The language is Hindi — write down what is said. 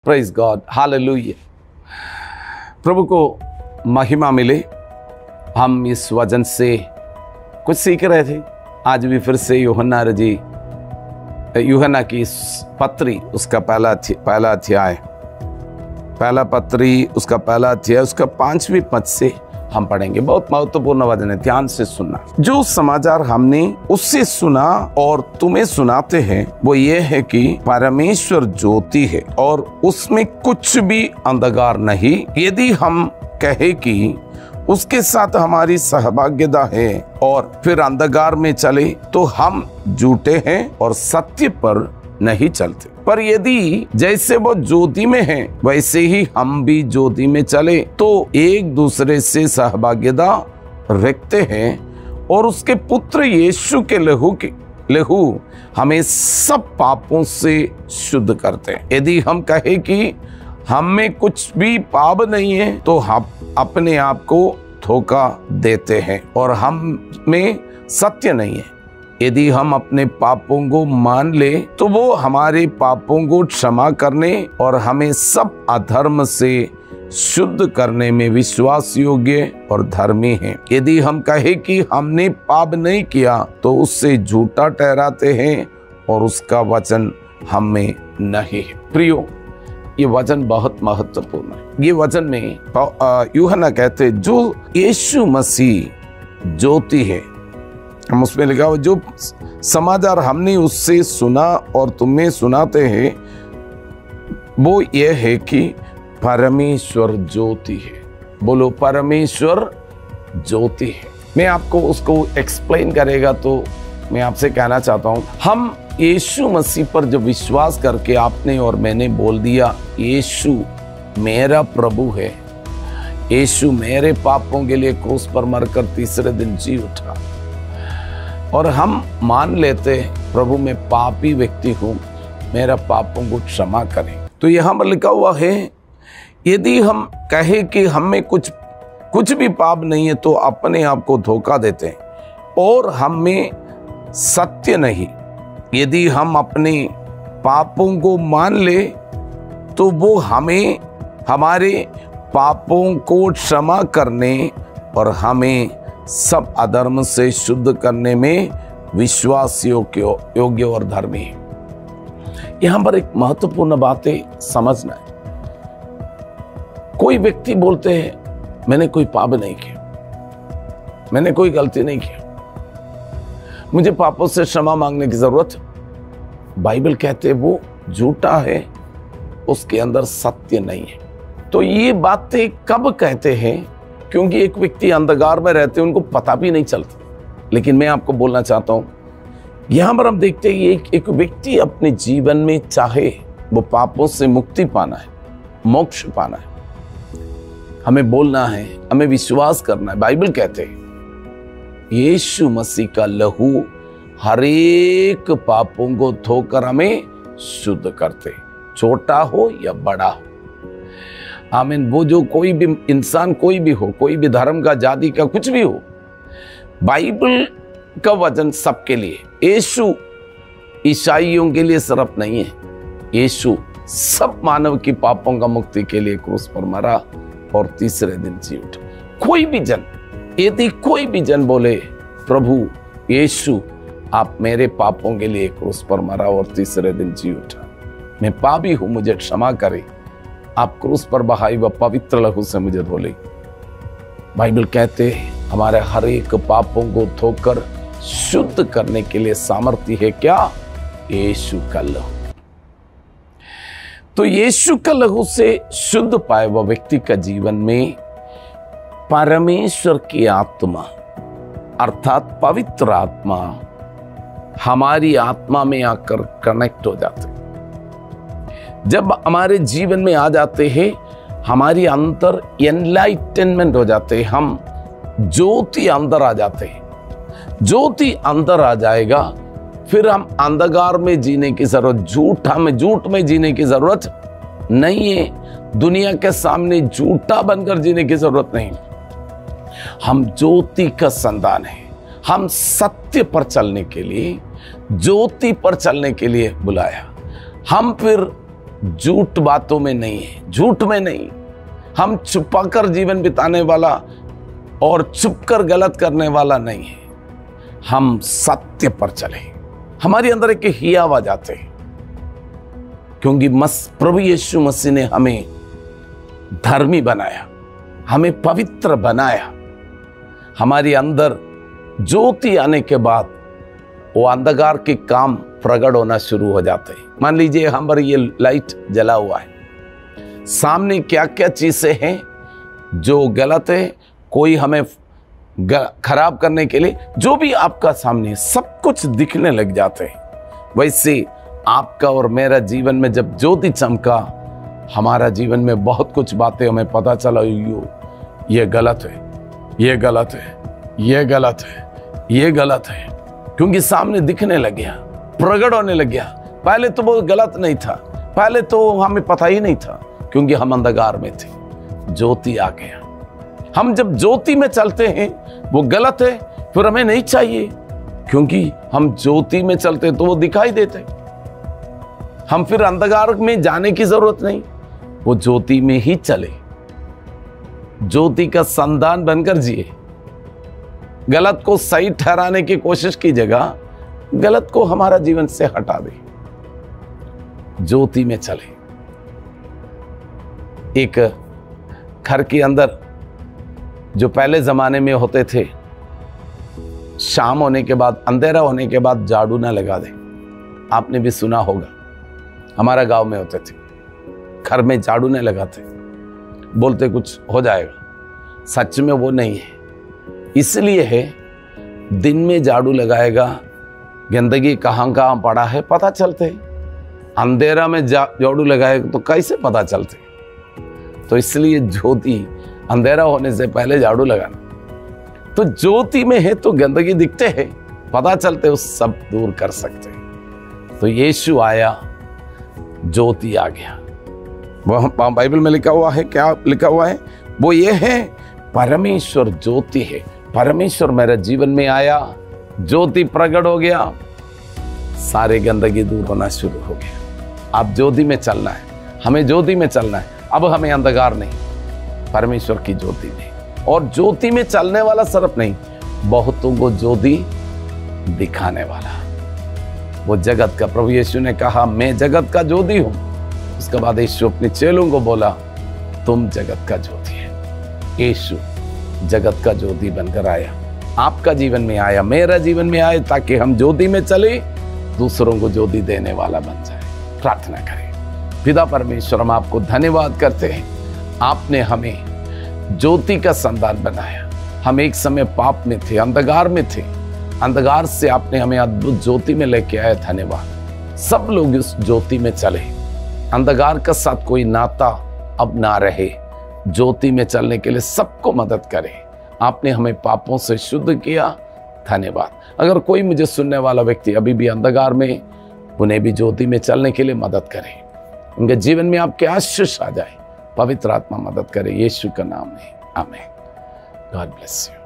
Praise God, hallelujah. प्रभु को महिमा मिले। हम इस वचन से कुछ सीख रहे थे। आज भी फिर से यूहन्ना की पत्री उसका पहला अध्याय उसका 5वें पद से हम पढ़ेंगे। बहुत महत्वपूर्ण वचन है, ध्यान से सुनना। जो समाचार हमने उससे सुना और तुम्हें सुनाते हैं वो ये है कि परमेश्वर ज्योति है और उसमें कुछ भी अंधकार नहीं। यदि हम कहे कि उसके साथ हमारी सहभागिता है और फिर अंधकार में चले तो हम झूठे हैं और सत्य पर नहीं चलते। पर यदि जैसे वो ज्योति में है वैसे ही हम भी ज्योति में चले तो एक दूसरे से सहभागिता रखते हैं और उसके पुत्र यीशु के लहू हमें सब पापों से शुद्ध करते हैं। यदि हम कहे कि हम में कुछ भी पाप नहीं है तो हम अपने आप को धोखा देते हैं और हम में सत्य नहीं है। यदि हम अपने पापों को मान ले तो वो हमारे पापों को क्षमा करने और हमें सब अधर्म से शुद्ध करने में विश्वास योग्य और धर्मी है। यदि हम कहे कि हमने पाप नहीं किया तो उससे झूठा ठहराते हैं और उसका वचन हम में नहीं है। प्रियो, ये वचन बहुत महत्वपूर्ण है। ये वचन में यूहन्ना कहते जो यीशु मसीह ज्योति है, हम उसमें लिखा हुआ जो समाचार हमने उससे सुना और तुम्हें सुनाते हैं वो ये है कि परमेश्वर ज्योति है। बोलो, परमेश्वर ज्योति है। मैं आपको उसको एक्सप्लेन करेगा तो मैं आपसे कहना चाहता हूं, हम यीशु मसीह पर जो विश्वास करके आपने और मैंने बोल दिया यीशु मेरा प्रभु है, यीशु मेरे पापों के लिए क्रूस पर मरकर तीसरे दिन जी उठा, और हम मान लेते प्रभु मैं पापी व्यक्ति हूं, मेरा पापों को क्षमा करें, तो यहां पर लिखा हुआ है यदि हम कहे कि हम में कुछ भी पाप नहीं है तो अपने आप को धोखा देते हैं और हम में सत्य नहीं। यदि हम अपने पापों को मान ले तो वो हमें हमारे पापों को क्षमा करने और हमें सब अधर्म से शुद्ध करने में विश्वास योग्य और धर्मी है। यहां पर एक महत्वपूर्ण बात है, समझना है। कोई व्यक्ति बोलते हैं मैंने कोई पाप नहीं किया, मैंने कोई गलती नहीं किया, मुझे पापों से क्षमा मांगने की जरूरत है। बाइबल कहते वो झूठा है, उसके अंदर सत्य नहीं है। तो ये बातें कब कहते हैं? क्योंकि एक व्यक्ति अंधकार में रहते हैं, उनको पता भी नहीं चलता। लेकिन मैं आपको बोलना चाहता हूं, यहां पर हम देखते हैं एक व्यक्ति अपने जीवन में चाहे वो पापों से मुक्ति पाना है, मोक्ष पाना है, हमें बोलना है, हमें विश्वास करना है। बाइबल कहते हैं यीशु मसीह का लहू हर एक पापों को धोकर हमें शुद्ध करते, छोटा हो या बड़ा हो। आमीन। वो जो कोई भी इंसान, कोई भी हो, कोई भी धर्म का, जाति का, कुछ भी हो, बाइबल का वचन सबके लिए। यीशु ईसाइयों के लिए सिर्फ नहीं है, यीशु सब मानव की पापों का मुक्ति के लिए क्रूस पर मरा और तीसरे दिन जी उठा। कोई भी जन, यदि कोई भी जन बोले प्रभु यीशु आप मेरे पापों के लिए क्रूस पर मरा और तीसरे दिन जी उठा, मैं पापी हूं, मुझे क्षमा करे, आप क्रूस पर बहाई व पवित्र लहू से मुझे धोले। बाइबल कहते हमारे हर एक पापों को धोकर शुद्ध करने के लिए सामर्थ्य है क्या? यीशु का लहू। तो यीशु का लहू से शुद्ध पाए वह व्यक्ति का जीवन में परमेश्वर की आत्मा अर्थात पवित्र आत्मा हमारी आत्मा में आकर कनेक्ट हो जाते। जब हमारे जीवन में आ जाते हैं, हमारी अंदर एनलाइटनमेंट हो जाते हैं, हम ज्योति अंदर आ जाते हैं। ज्योति अंदर आ जाएगा, फिर हम अंधकार में जीने की जरूरत, झूठ में जीने की जरूरत नहीं है। दुनिया के सामने झूठा बनकर जीने की जरूरत नहीं। हम ज्योति का संतान है। हम सत्य पर चलने के लिए, ज्योति पर चलने के लिए बुलाया। हम फिर झूठ बातों में नहीं है, झूठ में नहीं। हम छुपाकर जीवन बिताने वाला और छुपकर गलत करने वाला नहीं है। हम सत्य पर चले। हमारे अंदर एक ही आवाज आते हैं, क्योंकि प्रभु यीशु मसीह ने हमें धर्मी बनाया, हमें पवित्र बनाया। हमारे अंदर ज्योति आने के बाद वो अंधकार के काम प्रकट होना शुरू हो जाते हैं। मान लीजिए हमारी ये लाइट जला हुआ है, सामने क्या क्या चीजें हैं जो गलत है, कोई हमें खराब करने के लिए, जो भी आपका सामने सब कुछ दिखने लग जाते हैं। वैसे आपका और मेरा जीवन में जब ज्योति चमका, हमारा जीवन में बहुत कुछ बातें हमें पता चला, ये गलत है, ये गलत है, ये गलत है, ये गलत है, क्योंकि सामने दिखने लग गया, प्रकट होने लग गया। पहले तो वो गलत नहीं था, पहले तो हमें पता ही नहीं था, क्योंकि हम अंधकार में थे। ज्योति आ गया। हम जब ज्योति में चलते हैं, वो गलत है फिर हमें नहीं चाहिए, क्योंकि हम ज्योति में चलते तो वो दिखाई देते। हम फिर अंधकार में जाने की जरूरत नहीं, वो ज्योति में ही चले, ज्योति का संतान बनकर जिए। गलत को सही ठहराने की कोशिश की जगह गलत को हमारा जीवन से हटा दे, ज्योति में चले। एक घर के अंदर जो पहले जमाने में होते थे, शाम होने के बाद, अंधेरा होने के बाद झाड़ू ना लगा दे। आपने भी सुना होगा, हमारा गांव में होते थे, घर में झाड़ू नहीं लगाते, बोलते कुछ हो जाएगा। सच में वो नहीं है, इसलिए है दिन में झाड़ू लगाएगा, गंदगी कहाँ कहाँ पड़ा है पता चलते। अंधेरा में झाड़ू लगाएगा तो कैसे पता चलते। तो इसलिए ज्योति, अंधेरा होने से पहले झाड़ू लगाना। तो ज्योति में है तो गंदगी दिखते हैं, पता चलते, उस सब दूर कर सकते हैं। तो यीशु आया, ज्योति आ गया। वह बाइबल में लिखा हुआ है, क्या लिखा हुआ है? वो ये है, परमेश्वर ज्योति है। परमेश्वर मेरे जीवन में आया, ज्योति प्रकट हो गया, सारे गंदगी दूर होना शुरू हो गया। अब ज्योति में चलना है, हमें ज्योति में चलना है। अब हमें अंधकार नहीं, परमेश्वर की ज्योति में। और ज्योति में चलने वाला सिर्फ नहीं, बहुतों को ज्योति दिखाने वाला। वो जगत का, प्रभु यीशु ने कहा मैं जगत का ज्योति हूं। उसके बाद यीशु अपने चेलों को बोला तुम जगत का ज्योति है। यीशु जगत का ज्योति बनकर आया, आपका जीवन में आया, मेरा जीवन में आया, ताकि हम ज्योति में चले, दूसरों को ज्योति देने वाला बन जाए। प्रार्थना करें। पिता परमेश्वर, हम आपको धन्यवाद करते हैं, आपने हमें ज्योति का संतान बनाया। हम एक समय पाप में थे, अंधकार में थे, अंधकार से आपने हमें अद्भुत ज्योति में लेके आए। धन्यवाद। सब लोग इस ज्योति में चले, अंधकार के साथ कोई नाता अब ना रहे, ज्योति में चलने के लिए सबको मदद करें। आपने हमें पापों से शुद्ध किया, धन्यवाद। अगर कोई मुझे सुनने वाला व्यक्ति अभी भी अंधकार में, उन्हें भी ज्योति में चलने के लिए मदद करें। उनके जीवन में आपके आशीष आ जाए, पवित्र आत्मा मदद करे, यीशु का नाम है, आमीन। God bless you.